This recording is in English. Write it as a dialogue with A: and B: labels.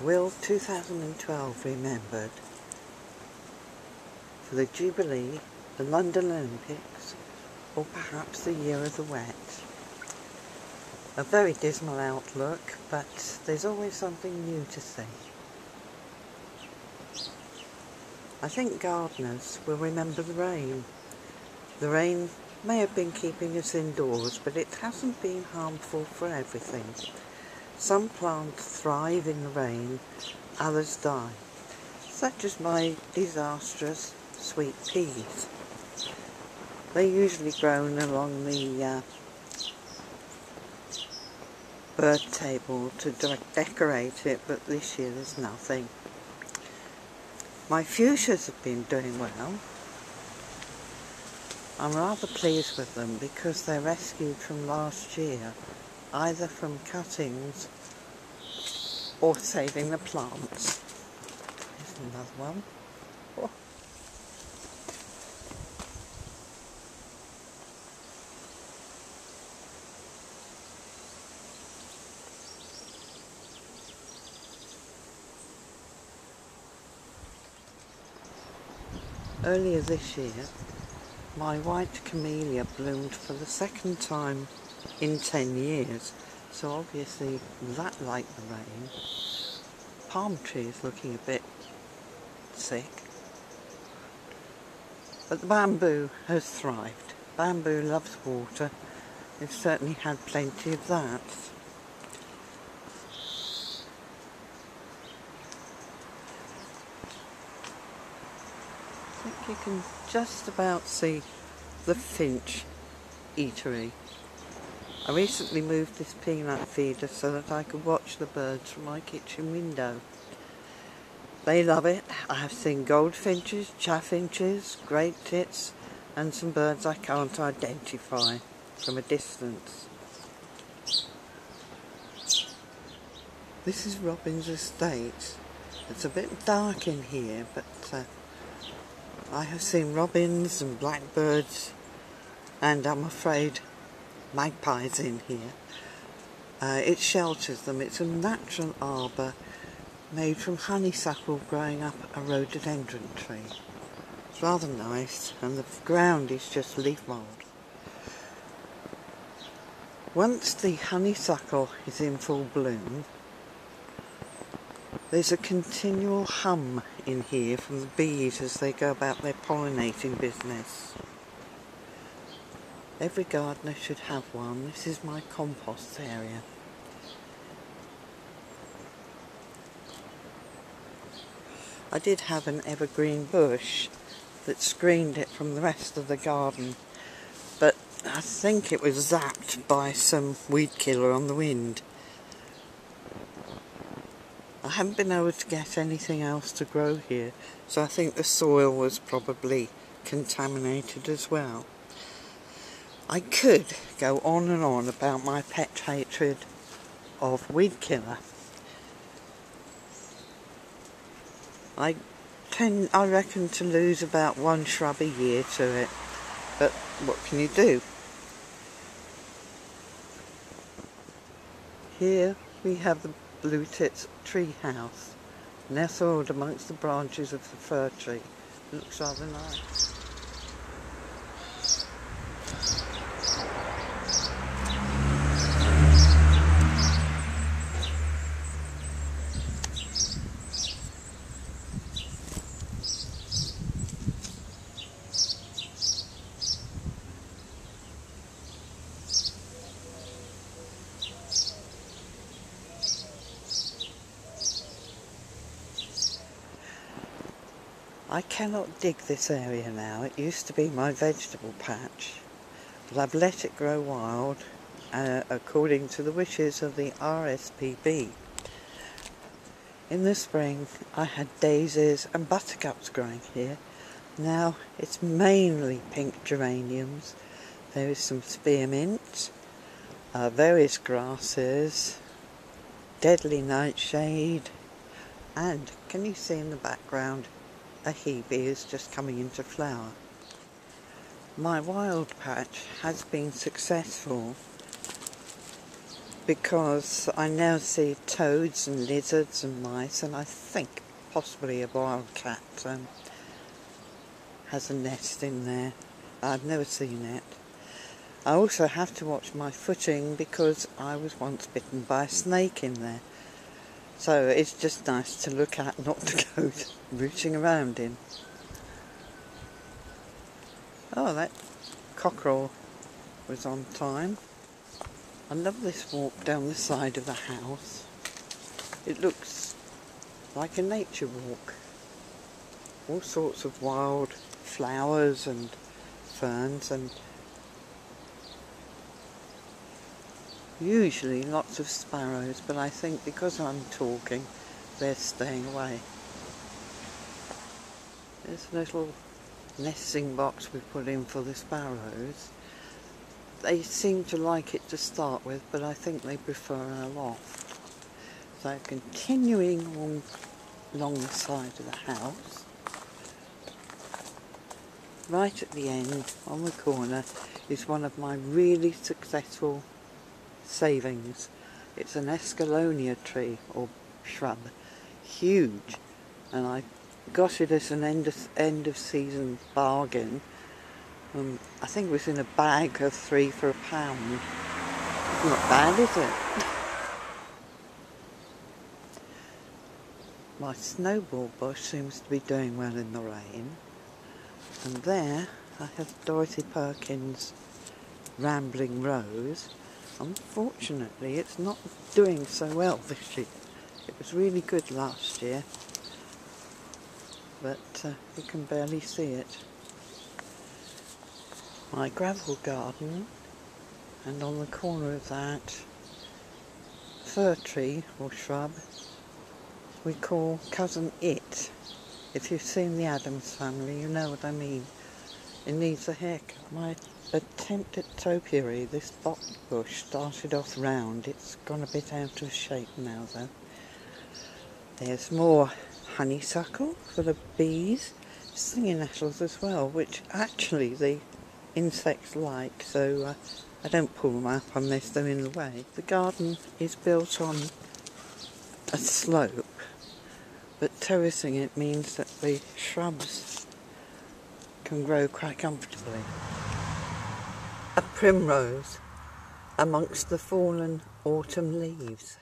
A: Will 2012 remembered for the Jubilee, the London Olympics, or perhaps the Year of the Wet? A very dismal outlook, but there's always something new to see. I think gardeners will remember the rain. The rain may have been keeping us indoors, but it hasn't been harmful for everything. Some plants thrive in the rain, others die, such as my disastrous sweet peas. They're usually grown along the bird table to decorate it, but this year there's nothing. My fuchsias have been doing well. I'm rather pleased with them because they're rescued from last year, either from cuttings or saving the plants. Here's another one. Oh. Earlier this year, my white camellia bloomed for the second time in 10 years, so obviously that liked the rain. Palm tree is looking a bit sick, but the bamboo has thrived. Bamboo loves water. It's certainly had plenty of that. I think you can just about see the finch eatery. I recently moved this peanut feeder so that I could watch the birds from my kitchen window. They love it. I have seen goldfinches, chaffinches, great tits, and some birds I can't identify from a distance. This is Robin's estate. It's a bit dark in here, but I have seen robins and blackbirds, and I'm afraid magpies in here. It shelters them. It's a natural arbour made from honeysuckle growing up a rhododendron tree. It's rather nice, and the ground is just leaf mould. Once the honeysuckle is in full bloom, there's a continual hum in here from the bees as they go about their pollinating business. Every gardener should have one. This is my compost area. I did have an evergreen bush that screened it from the rest of the garden, but I think it was zapped by some weed killer on the wind. I haven't been able to get anything else to grow here, so I think the soil was probably contaminated as well. I could go on and on about my pet hatred of weed killer. I reckon to lose about one shrub a year to it, but what can you do? Here we have the blue tit's tree house, nestled amongst the branches of the fir tree. It looks rather nice. I cannot dig this area now. It used to be my vegetable patch, but I've let it grow wild according to the wishes of the RSPB. In the spring I had daisies and buttercups growing here. Now it's mainly pink geraniums. There is some spearmint, various grasses, deadly nightshade, and can you see in the background a hebe is just coming into flower. My wild patch has been successful because I now see toads and lizards and mice, and I think possibly a wild cat has a nest in there. I've never seen it. I also have to watch my footing because I was once bitten by a snake in there. So it's just nice to look at, not to go rooting around in. Oh, that cockerel was on time. I love this walk down the side of the house. It looks like a nature walk. All sorts of wild flowers and ferns, and usually lots of sparrows, but I think because I'm talking they're staying away. There's a little nesting box we put in for the sparrows. They seem to like it to start with, but I think they prefer our loft. So continuing along the side of the house, right at the end, on the corner, is one of my really successful savings. It's an escalonia tree, or shrub, huge, and I got it as an end of season bargain. I think it was in a bag of 3 for £1. Not bad, is it? My snowball bush seems to be doing well in the rain. And there I have Dorothy Perkins' Rambling Rose. Unfortunately, it's not doing so well this year. It was really good last year, but you can barely see it. My gravel garden, and on the corner of that, fir tree or shrub we call Cousin It. If you've seen the Addams Family, you know what I mean. It needs a haircut. My attempt at topiary, this bot bush started off round. It's gone a bit out of shape now though. There's more honeysuckle for the bees, stinging nettles as well, which actually the insects like, so I don't pull them up unless they're in the way. The garden is built on a slope, but terracing it means that the shrubs can grow quite comfortably. A primrose amongst the fallen autumn leaves.